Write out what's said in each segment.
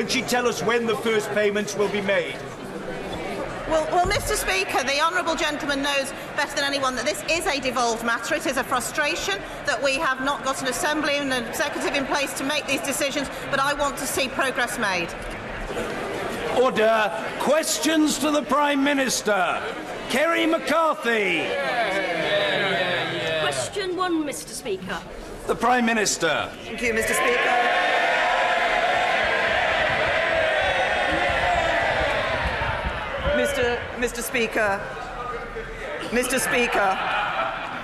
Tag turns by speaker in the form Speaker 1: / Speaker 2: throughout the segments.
Speaker 1: Can she tell us when the first payments will be made?
Speaker 2: Well, Mr. Speaker, the honourable gentleman knows better than anyone that this is a devolved matter. It is a frustration that we have not got an Assembly and an Executive in place to make these decisions, but I want to see progress made.
Speaker 3: Order. Questions to the Prime Minister. Kerry McCarthy.
Speaker 4: Question 1, Mr. Speaker.
Speaker 3: The Prime Minister.
Speaker 5: Thank you, Mr. Speaker. Mr. Speaker,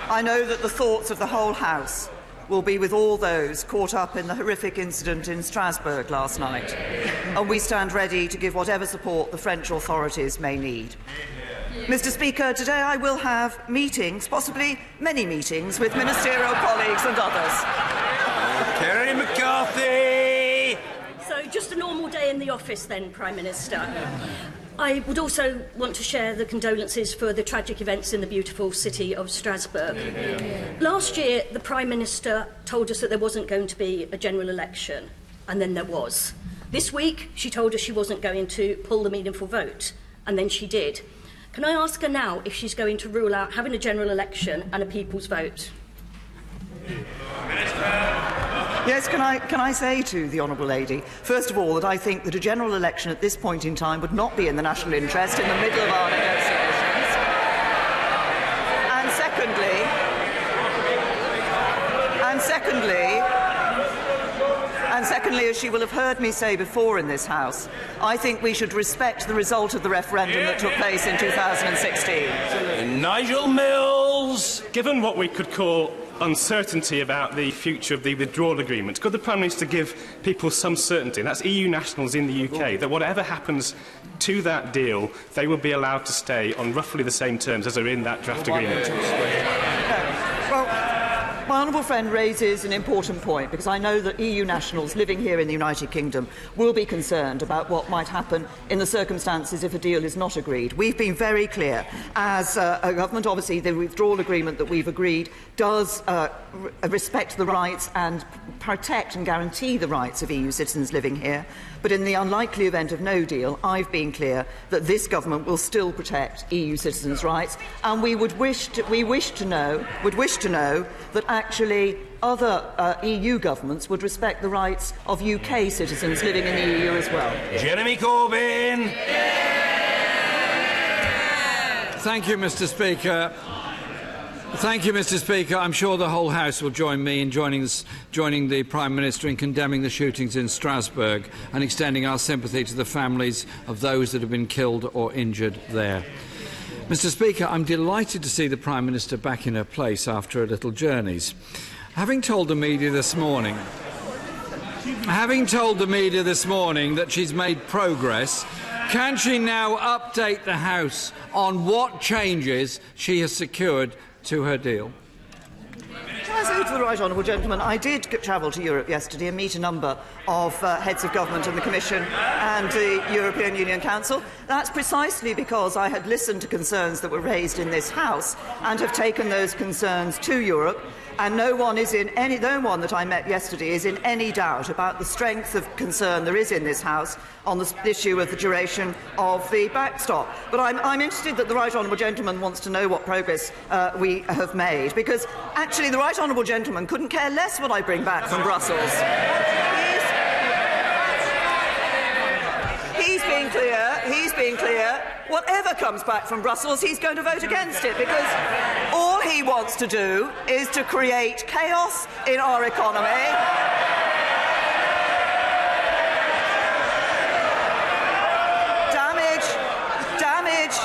Speaker 5: I know that the thoughts of the whole House will be with all those caught up in the horrific incident in Strasbourg last night, and we stand ready to give whatever support the French authorities may need. Mr. Speaker, today I will have meetings, possibly many meetings, with ministerial colleagues and others.
Speaker 3: Kerry McCarthy.
Speaker 4: So, just a normal day in the office then, Prime Minister. I would also want to share the condolences for the tragic events in the beautiful city of Strasbourg. Last year, the Prime Minister told us that there wasn't going to be a general election, and then there was. This week, she told us she wasn't going to pull the meaningful vote, and then she did. Can I ask her now if she's going to rule out having a general election and a people's vote?
Speaker 5: Yes, can I say to the honourable lady, first of all, that I think that a general election at this point in time would not be in the national interest in the middle of our negotiations. And secondly, as she will have heard me say before in this House, I think we should respect the result of the referendum that took place in 2016.
Speaker 3: Nigel Mills.
Speaker 6: Given what we could call uncertainty about the future of the withdrawal agreement, could the Prime Minister give people some certainty, and that's EU nationals in the UK, that whatever happens to that deal, they will be allowed to stay on roughly the same terms as are in that draft agreement?
Speaker 5: My honourable friend raises an important point, because I know that EU nationals living here in the United Kingdom will be concerned about what might happen in the circumstances if a deal is not agreed. We've been very clear. As a government, obviously, the withdrawal agreement that we've agreed does respect the rights and protect and guarantee the rights of EU citizens living here. But in the unlikely event of no deal, I've been clear that this government will still protect EU citizens' rights, and we would wish to know that actually other EU governments would respect the rights of UK citizens living in the EU as well.
Speaker 3: Jeremy Corbyn.
Speaker 7: Thank you, Mr. Speaker. Thank you, Mr. Speaker. I'm sure the whole House will join me in joining the Prime Minister in condemning the shootings in Strasbourg and extending our sympathy to the families of those that have been killed or injured there. Mr. Speaker, I'm delighted to see the Prime Minister back in her place after her little journeys. Having told the media this morning that she's made progress, can she now update the House on what changes she has secured to her deal?
Speaker 5: Can I say to the right honourable gentleman, I did travel to Europe yesterday and meet a number of heads of government and the Commission and the European Union Council. That's precisely because I had listened to concerns that were raised in this House and have taken those concerns to Europe. And no one that I met yesterday is in any doubt about the strength of concern there is in this House on the issue of the duration of the backstop. But I'm interested that the right honourable gentleman wants to know what progress we have made, because actually the right honourable gentleman couldn't care less what I bring back from Brussels. He's been clear. Whatever comes back from Brussels, he's going to vote against it, because all he wants to do is to create chaos in our economy. Damage,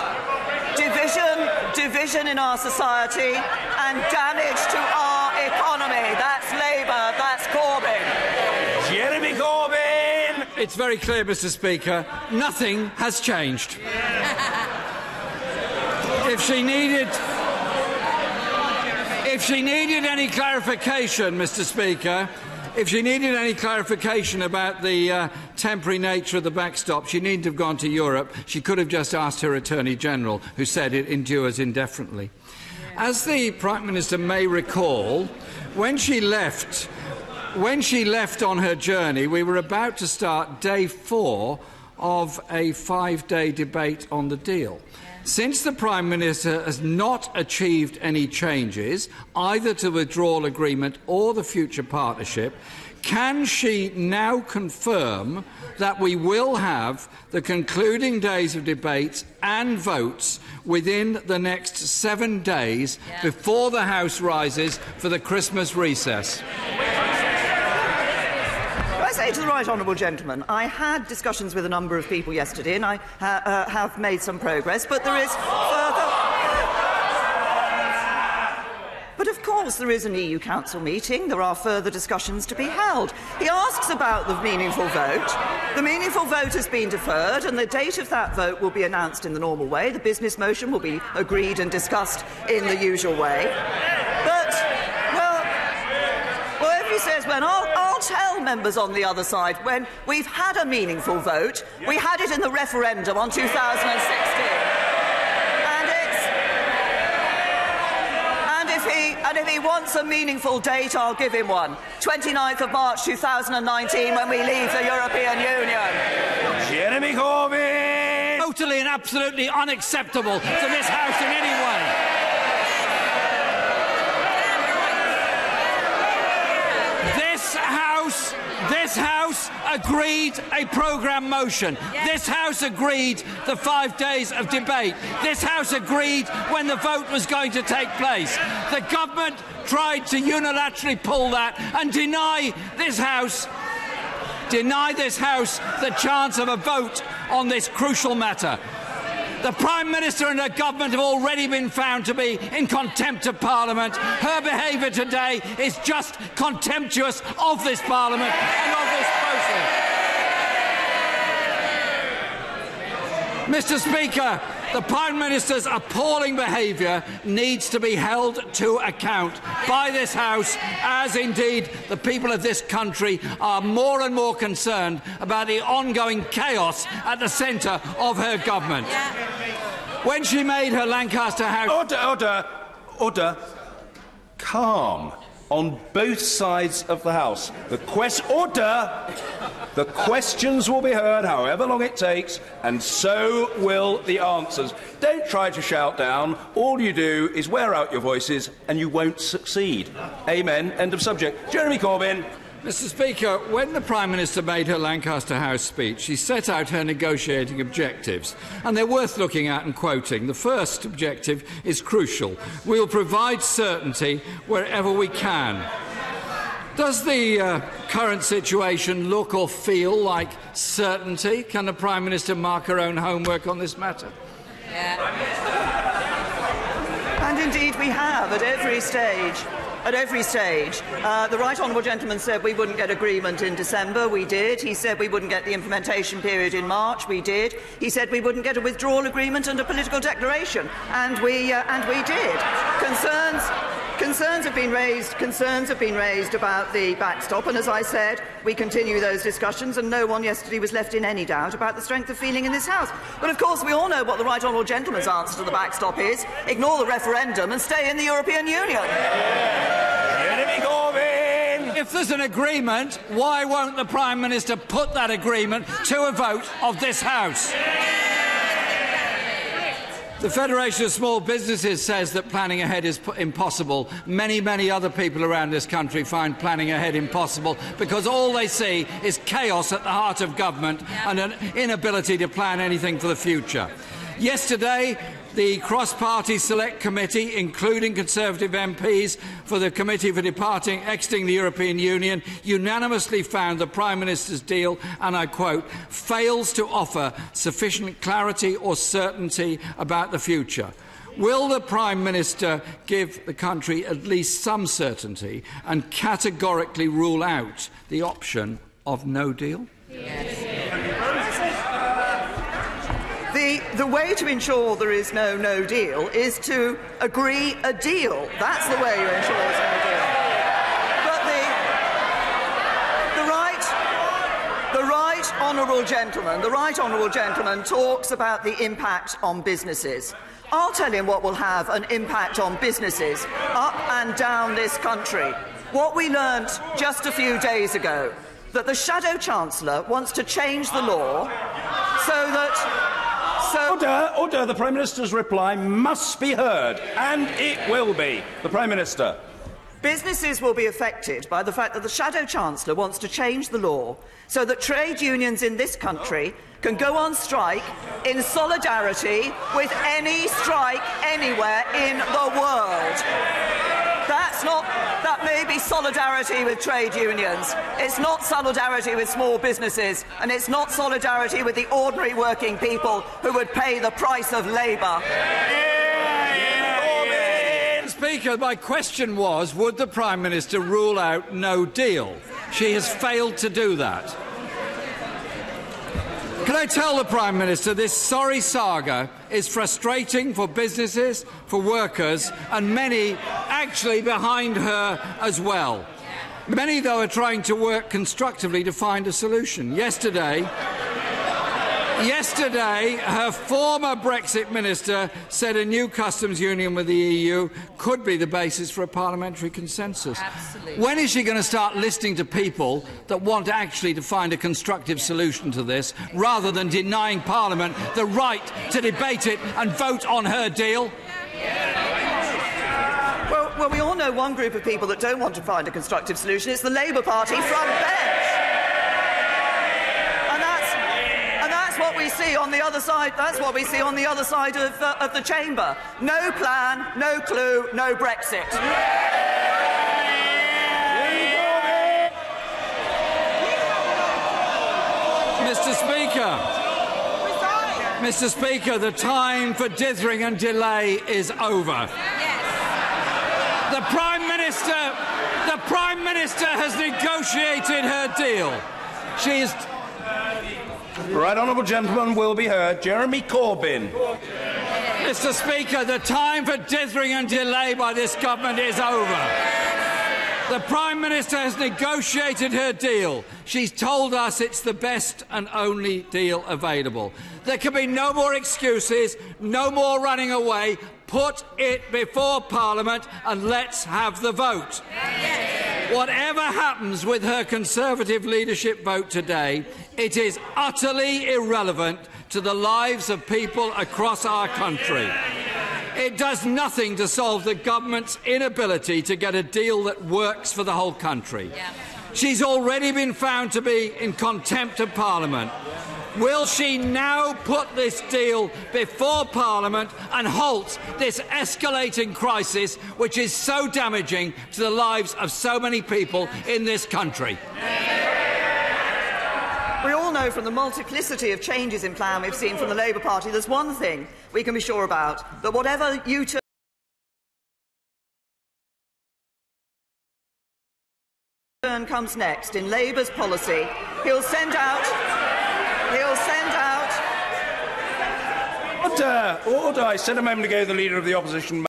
Speaker 5: division in our society, and damage to our economy. That's Labour, that's Corbyn.
Speaker 3: Jeremy Corbyn.
Speaker 7: It's very clear, Mr. Speaker, nothing has changed. If she needed any clarification, Mr. Speaker, if she needed any clarification about the temporary nature of the backstop, she needn't have gone to Europe. She could have just asked her Attorney General, who said it endures indefinitely. As the Prime Minister may recall, when she left when she left on her journey, we were about to start day 4 of a 5-day debate on the deal. Since the Prime Minister has not achieved any changes, either to the withdrawal agreement or the future partnership, can she now confirm that we will have the concluding days of debates and votes within the next 7 days before the House rises for the Christmas recess?
Speaker 5: I say to the right honourable gentleman, I had discussions with a number of people yesterday and I have made some progress, but there is further... But of course there is an EU Council meeting, there are further discussions to be held. He asks about the meaningful vote. The meaningful vote has been deferred and the date of that vote will be announced in the normal way. The business motion will be agreed and discussed in the usual way. But, well, he says, when I'll tell members on the other side, when we've had a meaningful vote, we had it in the referendum on 2016. And if he wants a meaningful date, I'll give him one. 29th of March 2019, when we leave the European Union.
Speaker 3: Jeremy Corbyn!
Speaker 7: Totally and absolutely unacceptable to this House in any way. This House agreed a programme motion. This House agreed the 5 days of debate. This House agreed when the vote was going to take place. The government tried to unilaterally pull that and deny this House the chance of a vote on this crucial matter. The Prime Minister and her government have already been found to be in contempt of Parliament. Her behaviour today is just contemptuous of this Parliament and of this process. Mr. Speaker, the Prime Minister's appalling behaviour needs to be held to account by this House, as indeed the people of this country are more and more concerned about the ongoing chaos at the centre of her government. When she made her Lancaster House...
Speaker 3: Order. Calm. On both sides of the House. The questions will be heard however long it takes, and so will the answers. Don't try to shout down. All you do is wear out your voices, and you won't succeed. Amen. End of subject. Jeremy Corbyn.
Speaker 7: Mr. Speaker, when the Prime Minister made her Lancaster House speech, she set out her negotiating objectives, and they're worth looking at and quoting. The first objective is crucial. We'll provide certainty wherever we can. Does the current situation look or feel like certainty? Can the Prime Minister mark her own homework on this matter?
Speaker 5: And indeed we have at every stage. At every stage. The right honourable gentleman said we wouldn't get agreement in December. We did. He said we wouldn't get the implementation period in March. We did. He said we wouldn't get a withdrawal agreement and a political declaration. And we did. Concerns have been raised. Concerns have been raised about the backstop. And as I said, we continue those discussions. And no one yesterday was left in any doubt about the strength of feeling in this House. But of course, we all know what the right honourable gentleman's answer to the backstop is: ignore the referendum and stay in the European Union.
Speaker 7: If there's an agreement, why won't the Prime Minister put that agreement to a vote of this House? The Federation of Small Businesses says that planning ahead is impossible. Many other people around this country find planning ahead impossible because all they see is chaos at the heart of government and an inability to plan anything for the future. Yesterday, the cross-party select committee, including Conservative MPs for the Committee for Exiting the European Union, unanimously found the Prime Minister's deal, and I quote, fails to offer sufficient clarity or certainty about the future. Will the Prime Minister give the country at least some certainty and categorically rule out the option of no deal?
Speaker 5: Yes. The way to ensure there is no deal is to agree a deal. That's the way you ensure there's no deal. But the right honourable gentleman talks about the impact on businesses. I'll tell him what will have an impact on businesses up and down this country. what we learnt just a few days ago, that the Shadow Chancellor wants to change the law so that...
Speaker 3: Order. The Prime Minister's reply must be heard, and it will be. The Prime Minister.
Speaker 5: Businesses will be affected by the fact that the Shadow Chancellor wants to change the law so that trade unions in this country can go on strike in solidarity with any strike anywhere in the world. That may be solidarity with trade unions. It's not solidarity with small businesses, and it's not solidarity with the ordinary working people who would pay the price of labour.
Speaker 7: Speaker, my question was, would the Prime Minister rule out no deal? She has failed to do that. Can I tell the Prime Minister this sorry saga is frustrating for businesses, for workers, and many actually behind her as well. Many, though, are trying to work constructively to find a solution. Yesterday, her former Brexit minister said a new customs union with the EU could be the basis for a parliamentary consensus.
Speaker 8: Absolutely.
Speaker 7: When is she going to start listening to people that want actually to find a constructive solution to this, rather than denying Parliament the right to debate it and vote on her deal?
Speaker 5: Well, we all know one group of people that don't want to find a constructive solution. It's the Labour Party front bench. What we see on the other side. That's what we see on the other side of the chamber. No plan, no clue, no Brexit.
Speaker 7: Mr. Speaker, the time for dithering and delay is over.
Speaker 8: Yes.
Speaker 7: The Prime Minister has negotiated her deal. She is.
Speaker 3: The right honourable gentleman will be heard. Jeremy Corbyn.
Speaker 7: Mr. Speaker, the time for dithering and delay by this government is over. The Prime Minister has negotiated her deal. She's told us it's the best and only deal available. There can be no more excuses, no more running away. Put it before Parliament and let's have the vote. Whatever happens with her Conservative leadership vote today, it is utterly irrelevant to the lives of people across our country. It does nothing to solve the government's inability to get a deal that works for the whole country. She's already been found to be in contempt of Parliament. Will she now put this deal before Parliament and halt this escalating crisis, which is so damaging to the lives of so many people in this country?
Speaker 5: We all know from the multiplicity of changes in plan we've seen from the Labour Party, there's one thing we can be sure about, that whatever U-turn comes next in Labour's policy, he'll send out...
Speaker 3: Order! I said a moment ago the Leader of the Opposition...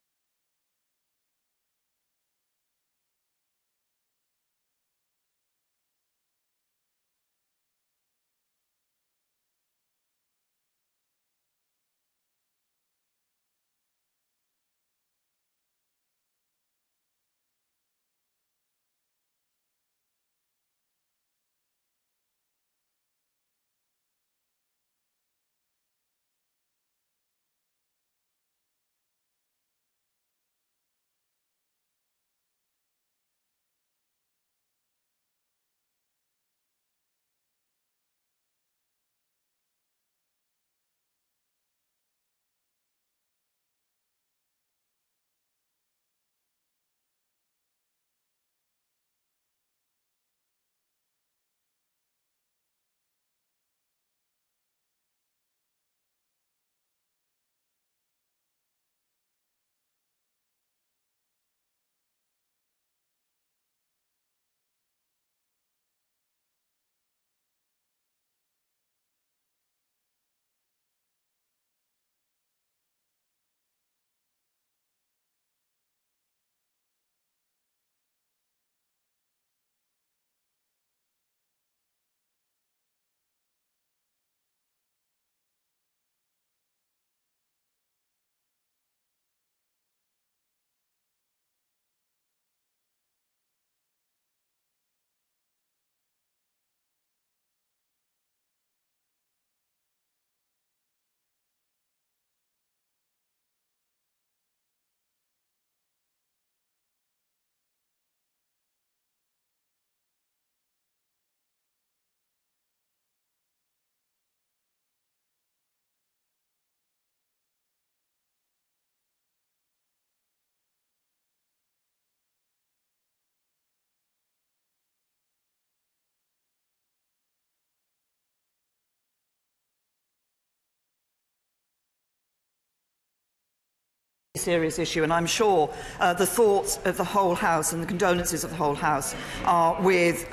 Speaker 5: serious issue, and I'm sure the thoughts of the whole House and the condolences of the whole House are with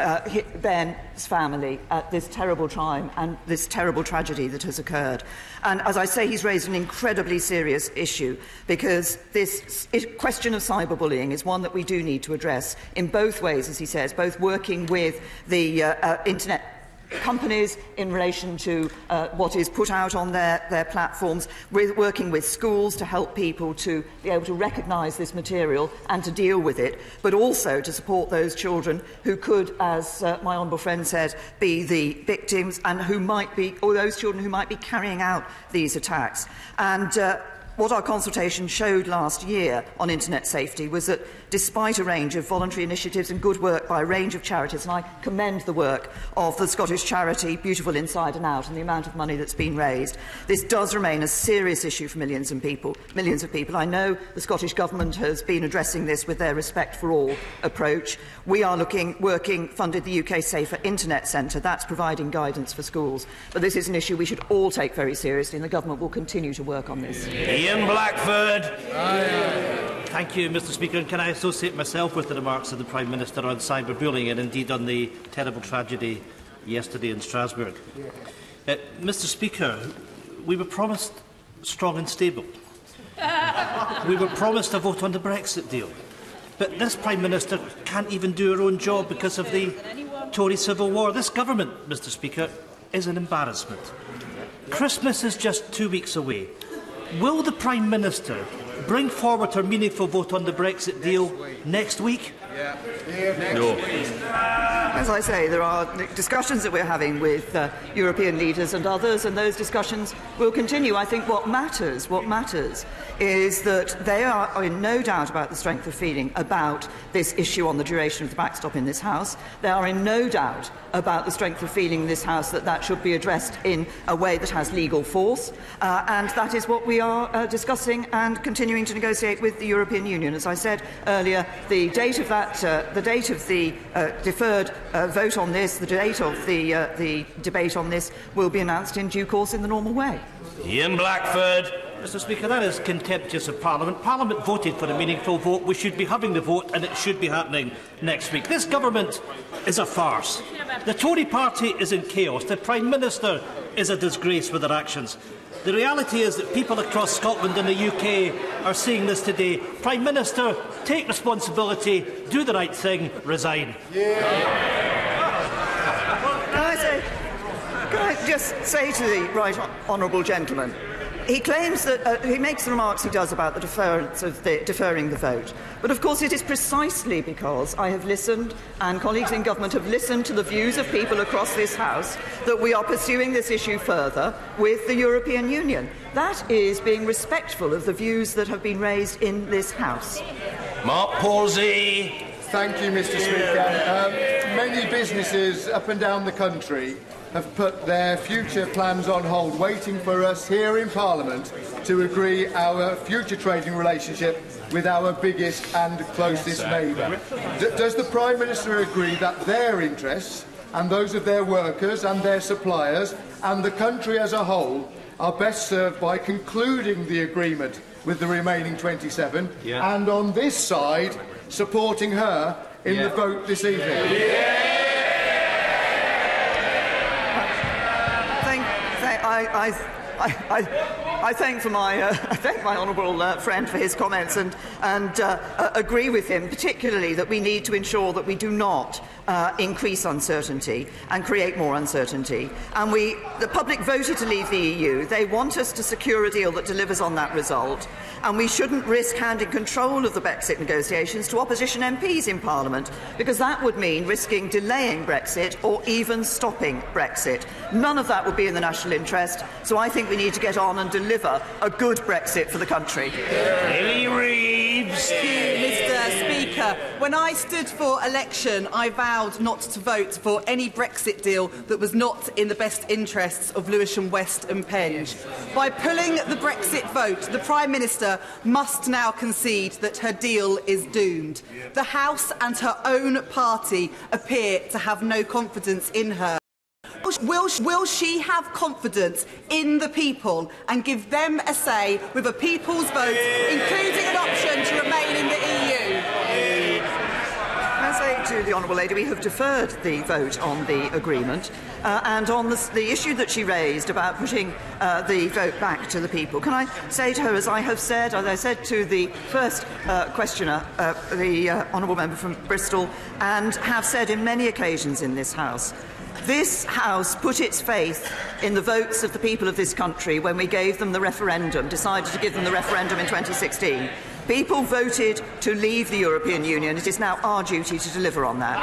Speaker 5: Ben's family at this terrible time and this terrible tragedy that has occurred. And as I say, he's raised an incredibly serious issue, because this question of cyberbullying is one that we do need to address in both ways, as he says, both working with the internet companies in relation to what is put out on their platforms, working with schools to help people to be able to recognise this material and to deal with it, but also to support those children who could, as my honourable friend said, be the victims, and who might be, or those children who might be carrying out these attacks. And what our consultation showed last year on internet safety was that despite a range of voluntary initiatives and good work by a range of charities, and I commend the work of the Scottish charity Beautiful Inside and Out and the amount of money that's been raised, this does remain a serious issue for millions of people. I know the Scottish Government has been addressing this with their Respect for All approach. We are funded the UK Safer Internet Centre. That's providing guidance for schools. But this is an issue we should all take very seriously, and the Government will continue to work on this.
Speaker 3: Ian Blackford.
Speaker 9: Thank you, Mr. Speaker. And can I associate myself with the remarks of the Prime Minister on cyberbullying and indeed on the terrible tragedy yesterday in Strasbourg? Mr. Speaker, we were promised strong and stable. We were promised a vote on the Brexit deal. But this Prime Minister can't even do her own job because of the Tory civil war. This government, Mr. Speaker, is an embarrassment. Christmas is just 2 weeks away. Will the Prime Minister bring forward her meaningful vote on the Brexit deal next week?
Speaker 3: No.
Speaker 5: As I say, there are discussions that we're having with European leaders and others, and those discussions will continue. I think what matters is that they are in no doubt about the strength of feeling about this issue on the duration of the backstop in this House. They are in no doubt about the strength of feeling in this House that that should be addressed in a way that has legal force, and that is what we are discussing and continuing to negotiate with the European Union. As I said earlier, the date of the deferred vote on this, the date of the debate on this, will be announced in due course in the normal way.
Speaker 3: Ian Blackford.
Speaker 9: Mr. Speaker, that is contemptuous of Parliament. Parliament voted for a meaningful vote. We should be having the vote, and it should be happening next week. This government is a farce. The Tory party is in chaos. The Prime Minister is a disgrace with their actions. The reality is that people across Scotland and the UK are seeing this today. Prime Minister, take responsibility, do the right thing, resign.
Speaker 5: Can I just say to the right honourable gentleman, he claims that he makes the remarks he does about the deferring the vote. But of course it is precisely because I have listened, and colleagues in government have listened to the views of people across this House, that we are pursuing this issue further with the European Union. That is being respectful of the views that have been raised in this House.
Speaker 3: Mark Pawsey.
Speaker 10: Thank you, Mr. Speaker. Many businesses up and down the country have put their future plans on hold, waiting for us here in Parliament to agree our future trading relationship with our biggest and closest neighbour. Does the Prime Minister agree that their interests and those of their workers and their suppliers and the country as a whole are best served by concluding the agreement with the remaining 27 and on this side supporting her in the vote this evening?
Speaker 5: I thank my honourable friend for his comments and agree with him, particularly that we need to ensure that we do not increase uncertainty and create more uncertainty. And the public voted to leave the EU. They want us to secure a deal that delivers on that result. And we shouldn't risk handing control of the Brexit negotiations to opposition MPs in Parliament, because that would mean risking delaying Brexit or even stopping Brexit. None of that would be in the national interest, so I think we need to get on and deliver a good Brexit for the country.
Speaker 3: Haley Reeves.
Speaker 11: Mr. Speaker, when I stood for election, I vowed not to vote for any Brexit deal that was not in the best interests of Lewisham West and Penge. By pulling the Brexit vote, the Prime Minister must now concede that her deal is doomed. The House and her own party appear to have no confidence in her. Well, Will she have confidence in the people and give them a say with a people's vote, including an option to remain in the EU?
Speaker 5: Can I say to the Honourable Lady, we have deferred the vote on the agreement and on the issue that she raised about putting the vote back to the people. Can I say to her, as I said to the first questioner, the Honourable Member from Bristol, and have said in many occasions in this House, this House put its faith in the votes of the people of this country when we gave them the referendum, decided to give them the referendum in 2016. People voted to leave the European Union. It is now our duty to deliver on that.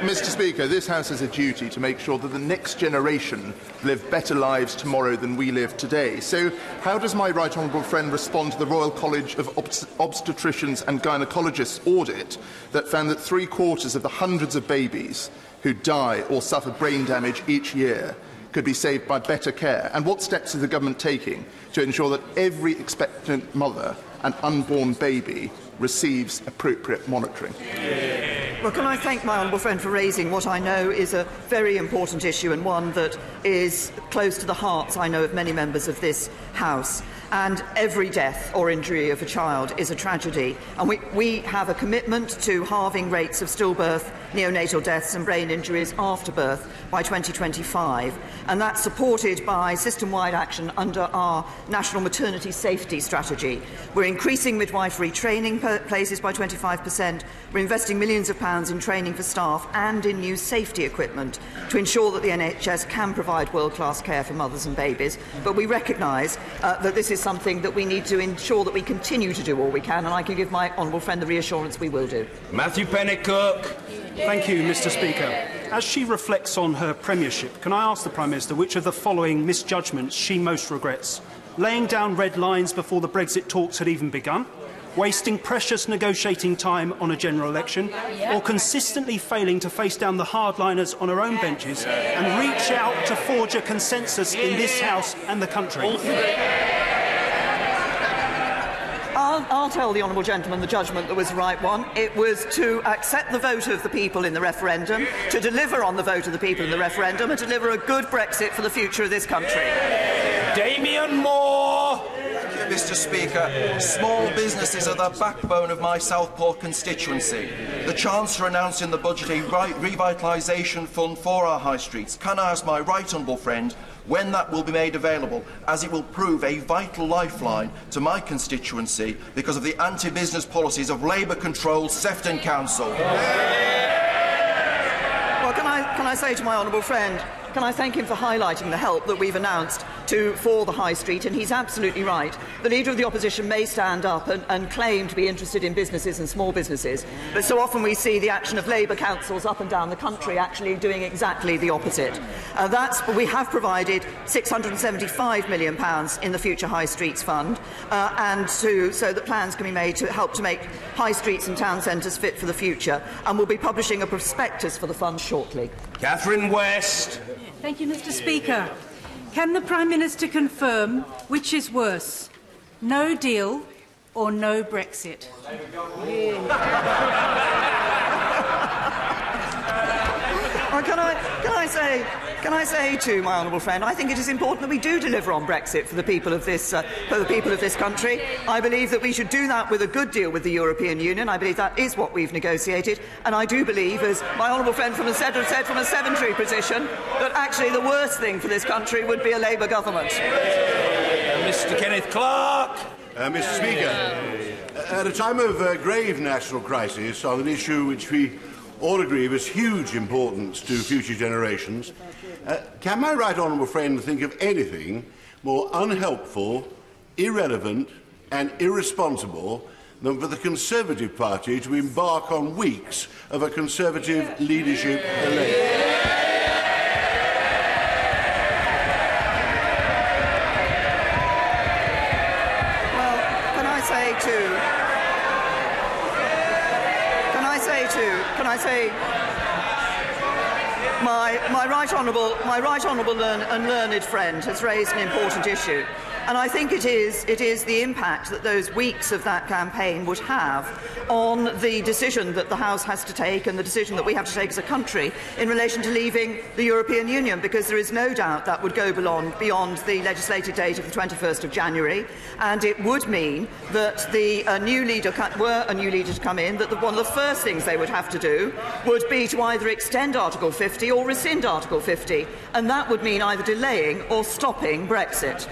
Speaker 12: Mr. Speaker, this House has a duty to make sure that the next generation live better lives tomorrow than we live today. So how does my right honourable friend respond to the Royal College of Obstetricians and Gynaecologists audit that found that 3/4 of the hundreds of babies who die or suffer brain damage each year could be saved by better care? And what steps is the government taking to ensure that every expectant mother and unborn baby receives appropriate monitoring?
Speaker 5: Well, can I thank my honourable friend for raising what I know is a very important issue and one that is close to the hearts, I know, of many members of this House. And every death or injury of a child is a tragedy. And we have a commitment to halving rates of stillbirth, neonatal deaths and brain injuries after birth by 2025. And that's supported by system-wide action under our National Maternity Safety Strategy. We're increasing midwifery training places by 25%. We're investing millions of pounds in training for staff and in new safety equipment to ensure that the NHS can provide world-class care for mothers and babies. But we recognise that this is something that we need to ensure that we continue to do all we can, and I can give my honourable friend the reassurance we will do.
Speaker 3: Matthew Pennycook.
Speaker 13: Thank you, Mr. Speaker. As she reflects on her premiership, can I ask the Prime Minister which of the following misjudgments she most regrets? Laying down red lines before the Brexit talks had even begun? Wasting precious negotiating time on a general election, or consistently failing to face down the hardliners on her own benches and reach out to forge a consensus in this House and the country?
Speaker 5: I'll tell the honourable gentleman the judgment that was the right one. It was to accept the vote of the people in the referendum, to deliver on the vote of the people in the referendum, and deliver a good Brexit for the future of this country.
Speaker 3: Damian Moore.
Speaker 14: Mr. Speaker, small businesses are the backbone of my Southport constituency. The Chancellor announced in the budget a revitalisation fund for our high streets. Can I ask my right honourable friend when that will be made available, as it will prove a vital lifeline to my constituency because of the anti-business policies of Labour-controlled Sefton Council?
Speaker 5: Well, can I say to my honourable friend, can I thank him for highlighting the help that we've announced for the High Street, and he's absolutely right. The Leader of the Opposition may stand up and claim to be interested in businesses and small businesses, but so often we see the action of Labour councils up and down the country actually doing exactly the opposite. We have provided £675 million in the Future High Streets Fund, so that plans can be made to help to make high streets and town centres fit for the future, and we'll be publishing a prospectus for the fund shortly.
Speaker 3: Catherine West.
Speaker 8: Thank you, Mr. Speaker. Can the Prime Minister confirm which is worse, no deal or no Brexit?
Speaker 5: Well, can I say to my honourable friend, I think it is important that we do deliver on Brexit for the people of this country. I believe that we should do that with a good deal with the European Union. I believe that is what we've negotiated, and I do believe, as my honourable friend from said from a sedentary position, that actually the worst thing for this country would be a Labour government.
Speaker 3: Mr. Kenneth Clarke.
Speaker 15: Mr. Speaker, at a time of grave national crisis on an issue which we all agree of its huge importance to future generations, can my right honourable friend think of anything more unhelpful, irrelevant and irresponsible than for the Conservative Party to embark on weeks of a Conservative leadership election?
Speaker 5: my right honourable and learned friend has raised an important issue. And I think it is the impact that those weeks of that campaign would have on the decision that the House has to take and the decision that we have to take as a country in relation to leaving the European Union, because there is no doubt that would go beyond the legislated date of the 21st of January, and it would mean that were a new leader to come in, that one of the first things they would have to do would be to either extend Article 50 or rescind Article 50, and that would mean either delaying or stopping Brexit.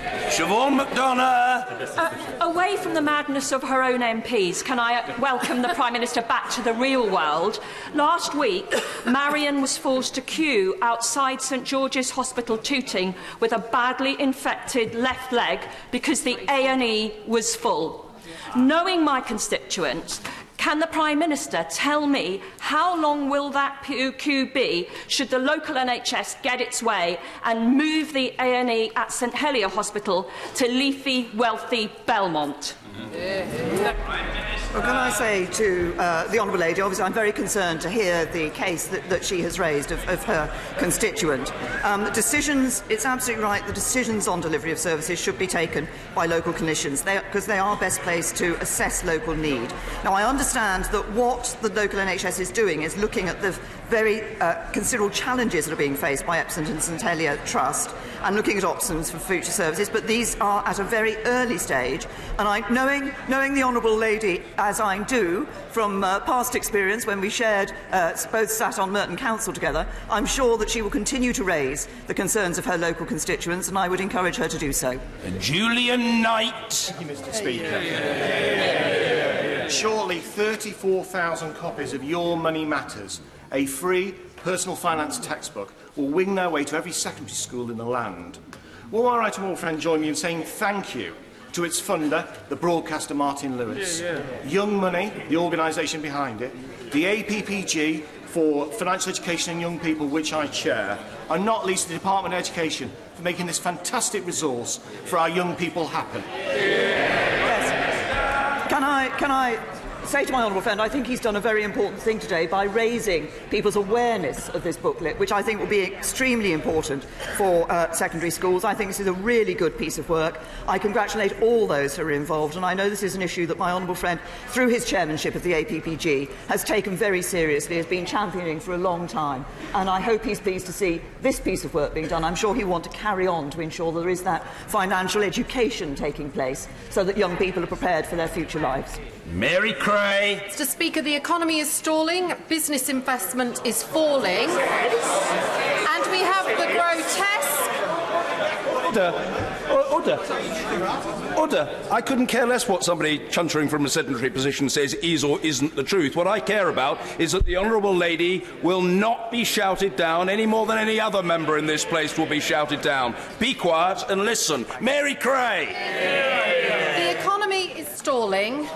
Speaker 16: Away from the madness of her own MPs, can I welcome the Prime Minister back to the real world? Last week, Marion was forced to queue outside St George's Hospital Tooting with a badly infected left leg because the A&E was full. Knowing my constituents, can the Prime Minister tell me how long will that queue be should the local NHS get its way and move the A&E at St Helier Hospital to leafy, wealthy Belmont?
Speaker 5: Well, can I say to the Honourable Lady, obviously I'm very concerned to hear the case that she has raised of her constituent. It's absolutely right, the decisions on delivery of services should be taken by local clinicians because they are best placed to assess local need. Now, I understand that what the local NHS is doing is looking at the very considerable challenges that are being faced by Epsom and St Helier Trust and looking at options for future services, but these are at a very early stage, and knowing the Honourable Lady as I do from past experience when we both sat on Merton Council together, I'm sure that she will continue to raise the concerns of her local constituents, and I would encourage her to do so.
Speaker 1: Julian Knight.
Speaker 17: Thank you, Mr. Speaker. Surely 34,000 copies of Your Money Matters, a free personal finance textbook, will wing their way to every secondary school in the land. Will my right honourable friend join me in saying thank you to its funder, the broadcaster Martin Lewis, Young Money, the organisation behind it, the APPG for Financial Education and Young People, which I chair, and not least the Department of Education for making this fantastic resource for our young people happen.
Speaker 5: Yes. Can I say to my honourable friend, I think he's done a very important thing today by raising people's awareness of this booklet, which I think will be extremely important for secondary schools. I think this is a really good piece of work. I congratulate all those who are involved, and I know this is an issue that my honourable friend, through his chairmanship of the APPG, has taken very seriously, has been championing for a long time, and I hope he's pleased to see this piece of work being done. I'm sure he'll want to carry on to ensure that there is that financial education taking place so that young people are prepared for their future lives.
Speaker 1: Mary Cray.
Speaker 18: Mr. Speaker, the economy is stalling, business investment is falling, and we have the grotesque...
Speaker 3: Order. I couldn't care less what somebody chuntering from a sedentary position says is or isn't the truth. What I care about is that the Honourable Lady will not be shouted down any more than any other member in this place will be shouted down. Be quiet and listen. Mary Cray.
Speaker 18: The economy is stalling,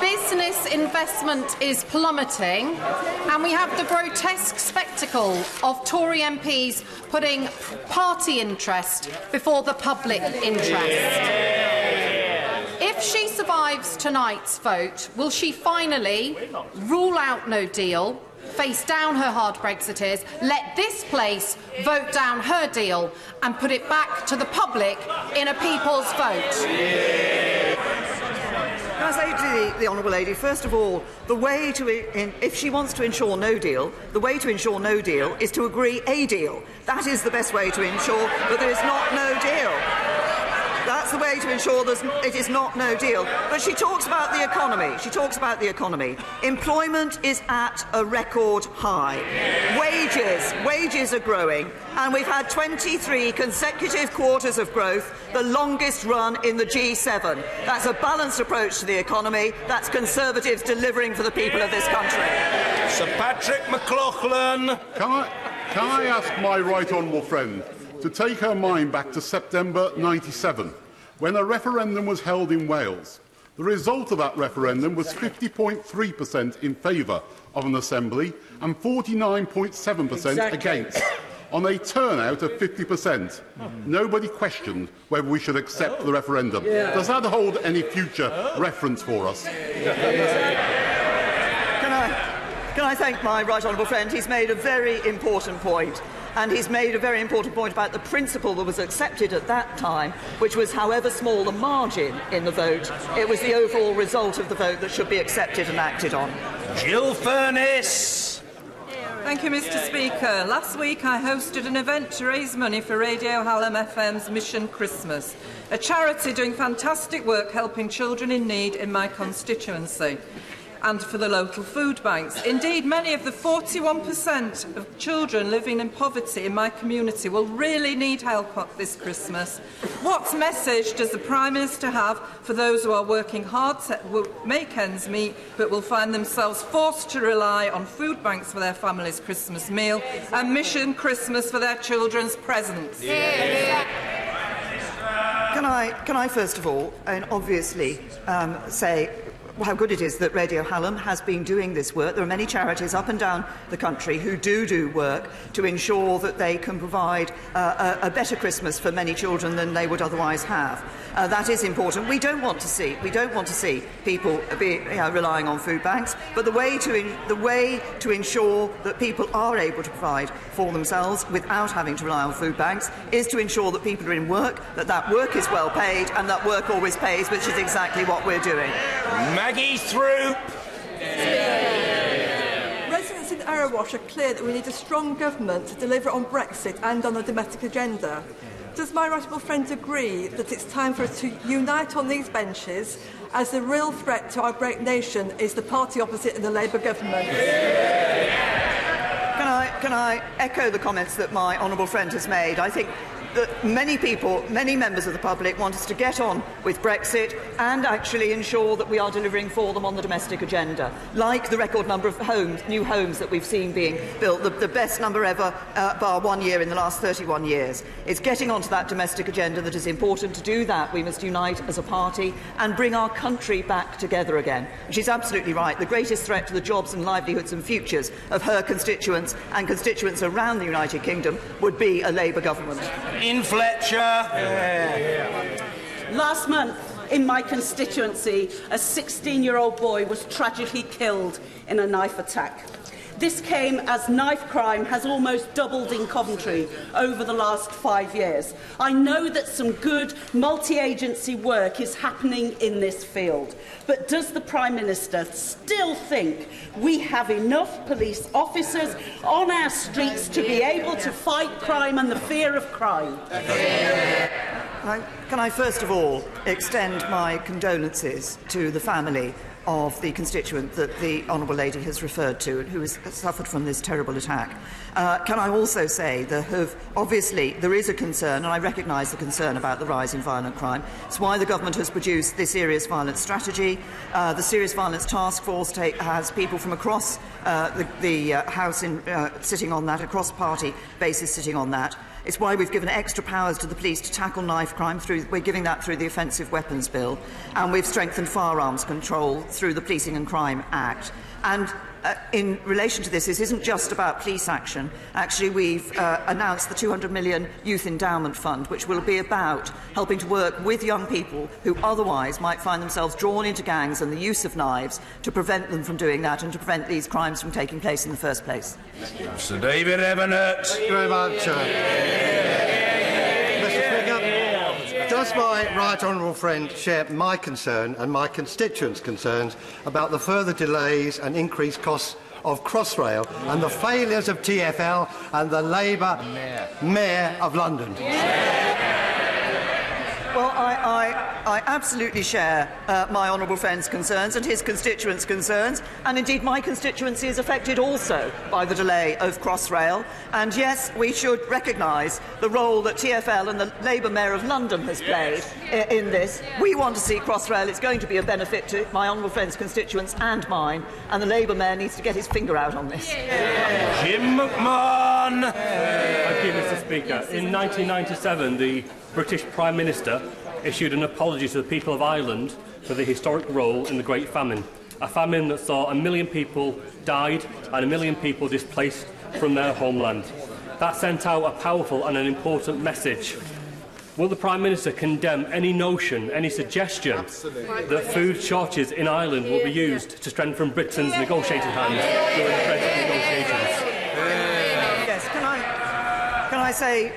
Speaker 18: business investment is plummeting, and we have the grotesque spectacle of Tory MPs putting party interest before the public interest. If she survives tonight's vote, will she finally rule out no deal, face down her hard Brexiteers, let this place vote down her deal and put it back to the public in a people's vote?
Speaker 5: Can I say to the Honourable Lady, first of all, the way to, if she wants to ensure no deal, the way to ensure no deal is to agree a deal. That is the best way to ensure that there is not no deal. That's the way to ensure it is not no deal. But she talks about the economy. She talks about the economy. Employment is at a record high. Wages are growing, and we've had 23 consecutive quarters of growth, the longest run in the G7. That's a balanced approach to the economy. That's Conservatives delivering for the people of this country.
Speaker 3: Sir Patrick McLaughlin.
Speaker 19: Can I ask my right honourable friend to take her mind back to September '97, when a referendum was held in Wales. The result of that referendum was 50.3% in favour of an assembly and 49.7% against, on a turnout of 50%. Nobody questioned whether we should accept the referendum. Does that hold
Speaker 5: Can I thank my right honourable friend? He's made a very important point. And he's made a very important point about the principle that was accepted at that time, which was however small the margin in the vote, it was the overall result of the vote that should be accepted and acted on.
Speaker 1: Jill Furness.
Speaker 20: Thank you, Mr. Speaker. Last week I hosted an event to raise money for Radio Hallam FM's Mission Christmas, a charity doing fantastic work helping children in need in my constituency, and for the local food banks. Indeed, many of the 41% of children living in poverty in my community will really need help this Christmas. What message does the Prime Minister have for those who are working hard to make ends meet but will find themselves forced to rely on food banks for their family's Christmas meal and Mission Christmas for their children's presents?
Speaker 5: Can I first of all, and obviously, say how good it is that Radio Hallam has been doing this work. There are many charities up and down the country who do work to ensure that they can provide a better Christmas for many children than they would otherwise have. That is important. We don't want to see people relying on food banks, but the way to ensure that people are able to provide for themselves without having to rely on food banks is to ensure that people are in work, that work is well paid, and that work always pays, which is exactly what we're doing.
Speaker 1: Maggie Throop.
Speaker 21: Residents in Erewash are clear that we need a strong government to deliver on Brexit and on the domestic agenda. Does my right honourable friend agree that it's time for us to unite on these benches, as the real threat to our great nation is the party opposite in the Labour government?
Speaker 5: Can I echo the comments that my honourable friend has made? I think that many people, many members of the public want us to get on with Brexit and actually ensure that we are delivering for them on the domestic agenda, like the record number of new homes that we've seen being built, the best number ever, bar 1 year in the last 31 years. It's getting onto that domestic agenda that is important. To do that, we must unite as a party and bring our country back together again. And she's absolutely right. The greatest threat to the jobs and livelihoods and futures of her constituents and constituents around the United Kingdom would be a Labour government.
Speaker 1: In Fletcher.
Speaker 22: Last month, in my constituency, a 16-year-old boy was tragically killed in a knife attack. This came as knife crime has almost doubled in Coventry over the last 5 years. I know that some good multi-agency work is happening in this field, but does the Prime Minister still think we have enough police officers on our streets to be able to fight crime and the fear of crime?
Speaker 5: Can I first of all extend my condolences to the family of the constituent that the Honourable Lady has referred to, who has suffered from this terrible attack. Can I also say that obviously there is a concern, and I recognise the concern about the rise in violent crime. It's why the government has produced the Serious Violence Strategy. The Serious Violence Task Force has people from across the House sitting on that, across party basis sitting on that. It's why we've given extra powers to the police to tackle knife crime. We're giving that through the Offensive Weapons Bill. And we've strengthened firearms control through the Policing and Crime Act. And in relation to this isn't just about police action. Actually, we've announced the £200 million Youth Endowment Fund, which will be about helping to work with young people who otherwise might find themselves drawn into gangs and the use of knives to prevent them from doing that and to prevent these crimes from taking place in the first place.
Speaker 1: Sir David Evanett.
Speaker 23: Thank you very much. Mr. Speaker, does my right honourable friend share my concern and my constituents' concerns about the further delays and increased costs of Crossrail and the failures of TfL and the Labour Mayor of London?
Speaker 5: Well, I absolutely share my honourable friend's concerns and his constituents' concerns, and indeed my constituency is affected also by the delay of Crossrail. And yes, we should recognise the role that TfL and the Labour Mayor of London has played in this. We want to see Crossrail. It's going to be a benefit to my honourable friend's constituents and mine, and the Labour Mayor needs to get his finger out on this.
Speaker 1: Jim McMahon.
Speaker 24: Thank you, Mr. Speaker. In 1997, the British Prime Minister issued an apology to the people of Ireland for the historic role in the Great Famine, a famine that saw 1 million people died and 1 million people displaced from their homeland. That sent out a powerful and an important message. Will the Prime Minister condemn any notion, any suggestion that food shortages in Ireland will be used to strengthen Britain's negotiating hand during the Brexit negotiations?
Speaker 5: Yes,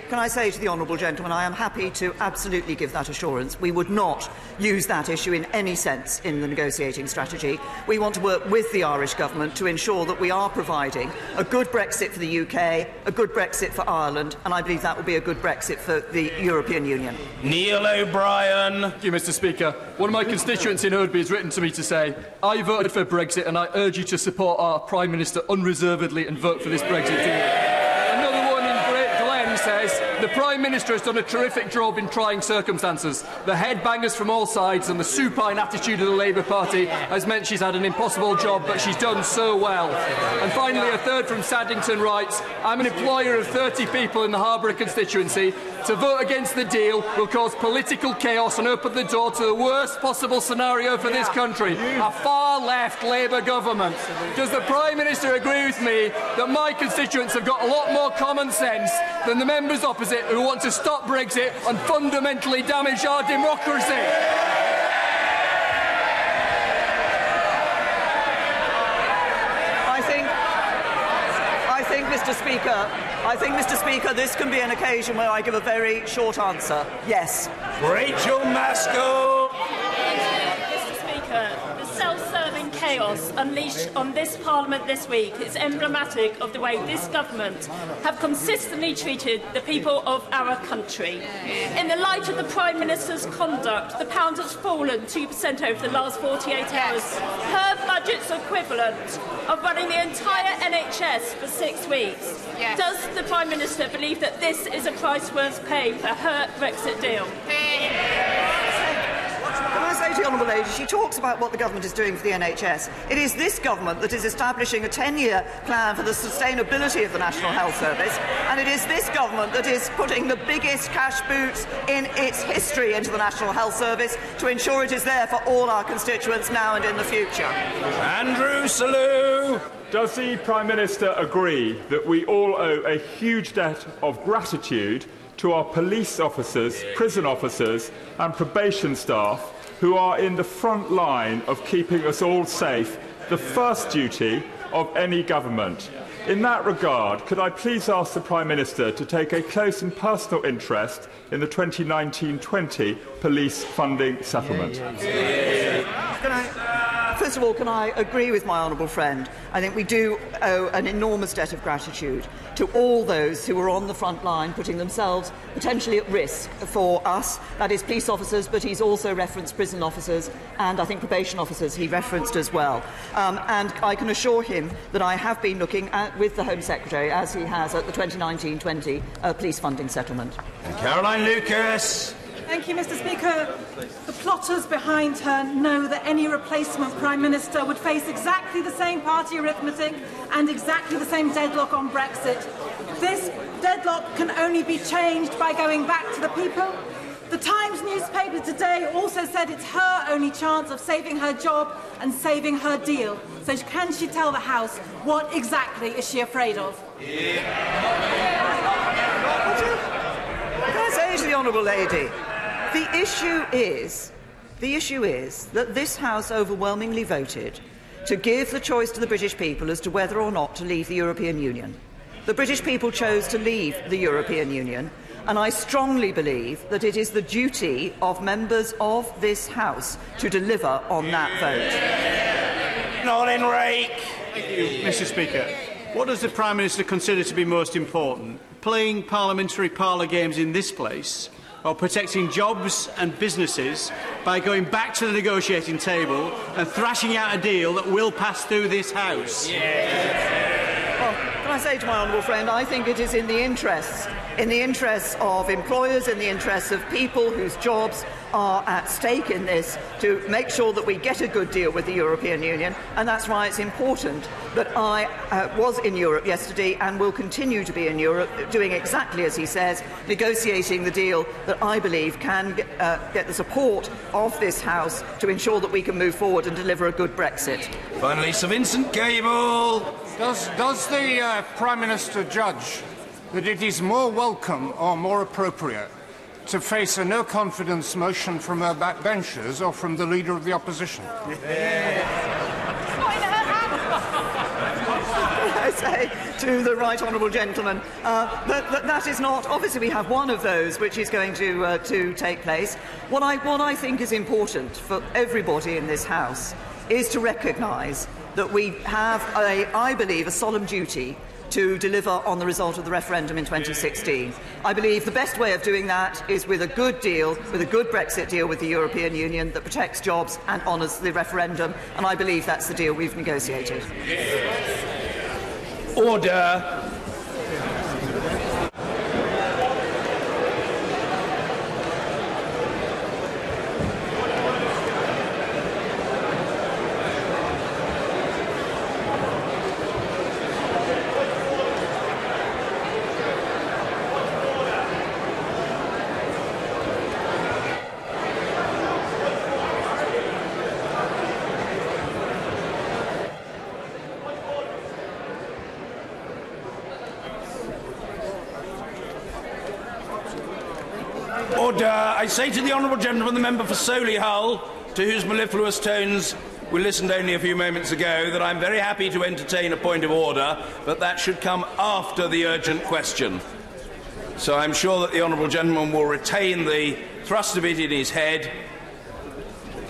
Speaker 5: can I say to the honourable gentleman, I am happy to absolutely give that assurance. We would not use that issue in any sense in the negotiating strategy. We want to work with the Irish Government to ensure that we are providing a good Brexit for the UK, a good Brexit for Ireland, and I believe that will be a good Brexit for the European Union.
Speaker 1: Neil O'Brien.
Speaker 2: Thank you, Mr. Speaker. One of my constituents in Erdby has written to me to say, I voted for Brexit and I urge you to support our Prime Minister unreservedly and vote for this Brexit deal. Says the Prime Minister has done a terrific job in trying circumstances. The headbangers from all sides and the supine attitude of the Labour Party has meant she's had an impossible job, but she's done so well. And finally, a third from Saddington writes, I'm an employer of 30 people in the Harborough constituency. To vote against the deal will cause political chaos and open the door to the worst possible scenario for this country, a far-left Labour government. Does the Prime Minister agree with me that my constituents have got a lot more common sense than the members opposite who want to stop Brexit and fundamentally damage our democracy?
Speaker 5: I think, Mr. Speaker, this can be an occasion where I give a very short answer. Yes.
Speaker 1: Rachel Maskell.
Speaker 4: Mr. Speaker, the self-serving chaos unleashed on this Parliament this week is emblematic of the way this government have consistently treated the people of our country. In the light of the Prime Minister's conduct, the pound has fallen 2% over the last 48 hours. Her budget's equivalent of running the entire NHS for 6 weeks. Yes. Does the Prime Minister believe that this is a price worth paying for her Brexit deal?
Speaker 5: Can I say to the Honourable Lady, she talks about what the government is doing for the NHS. It is this government that is establishing a 10-year plan for the sustainability of the National Health Service, and it is this government that is putting the biggest cash boots in its history into the National Health Service to ensure it is there for all our constituents now and in the future.
Speaker 1: Andrew Selous.
Speaker 6: Does the Prime Minister agree that we all owe a huge debt of gratitude to our police officers, prison officers and probation staff who are in the front line of keeping us all safe, the first duty of any government? In that regard, could I please ask the Prime Minister to take a close and personal interest in the 2019-20 police funding settlement?
Speaker 5: First of all, can I agree with my honourable friend? I think we do owe an enormous debt of gratitude to all those who are on the front line, putting themselves potentially at risk for us. That is police officers, but he's also referenced prison officers and I think probation officers he referenced as well. And I can assure him that I have been looking at, with the Home Secretary, as he has at the 2019-20 police funding settlement.
Speaker 1: And Caroline Lucas.
Speaker 8: Thank you, Mr. Speaker. The plotters behind her know that any replacement Prime Minister would face exactly the same party arithmetic and exactly the same deadlock on Brexit. This deadlock can only be changed by going back to the people. The Times newspaper today also said it's her only chance of saving her job and saving her deal. So can she tell the House what exactly is she afraid of?
Speaker 5: Can I say to the honourable lady, the issue is that this House overwhelmingly voted to give the choice to the British people as to whether or not to leave the European Union. The British people chose to leave the European Union, and I strongly believe that it is the duty of members of this House to deliver on that vote.
Speaker 1: Not in rake.
Speaker 7: Thank you, Mr. Speaker. What does the Prime Minister consider to be most important? Playing parliamentary parlour games in this place, or protecting jobs and businesses by going back to the negotiating table and thrashing out a deal that will pass through this House?
Speaker 5: Well, can I say to my honourable friend, I think it is in the interests of employers, in the interests of people whose jobs are at stake in this, to make sure that we get a good deal with the European Union, and that's why it's important that I was in Europe yesterday and will continue to be in Europe, doing exactly as he says, negotiating the deal that I believe can get the support of this House to ensure that we can move forward and deliver a good Brexit.
Speaker 1: Finally, Sir Vincent Gable.
Speaker 25: Does the Prime Minister judge that it is more welcome or more appropriate
Speaker 9: to face a no-confidence motion from her backbenchers or from the Leader of the Opposition?
Speaker 5: I say to the right honourable gentleman that is not. Obviously, we have one of those which is going to take place. What I think is important for everybody in this House is to recognise that we have, I believe, a solemn duty to deliver on the result of the referendum in 2016. I believe the best way of doing that is with a good deal, with a good Brexit deal with the European Union that protects jobs and honours the referendum, and I believe that's the deal we've negotiated.
Speaker 3: Order. Order. I say to the honourable gentleman, the member for Solihull, to whose mellifluous tones we listened only a few moments ago, that I'm very happy to entertain a point of order, but that should come after the urgent question. So I'm sure that the honourable gentleman will retain the thrust of it in his head,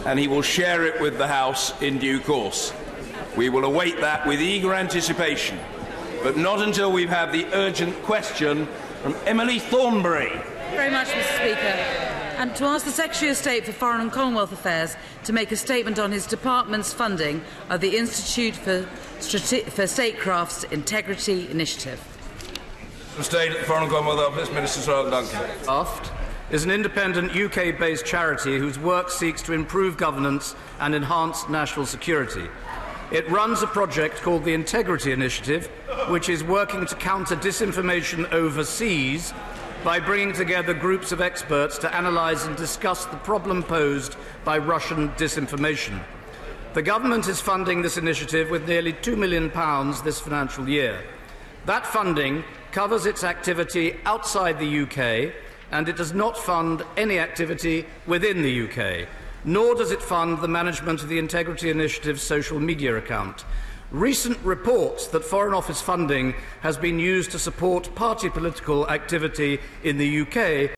Speaker 3: and he will share it with the House in due course. We will await that with eager anticipation, but not until we've had the urgent question from Emily Thornbury.
Speaker 10: Very much, Mr. Speaker. And to ask the Secretary of State for Foreign and Commonwealth Affairs to make a statement on his department's funding of the Institute for Statecraft's Integrity Initiative.
Speaker 3: State at the Foreign and Commonwealth Office, Minister Sir Duncan.
Speaker 11: Aft is an independent UK-based charity whose work seeks to improve governance and enhance national security. It runs a project called the Integrity Initiative, which is working to counter disinformation overseas by bringing together groups of experts to analyse and discuss the problem posed by Russian disinformation. The government is funding this initiative with nearly £2 million this financial year. That funding covers its activity outside the UK, and it does not fund any activity within the UK, nor does it fund the management of the Integrity Initiative's social media account. Recent reports that Foreign Office funding has been used to support party political activity in the UK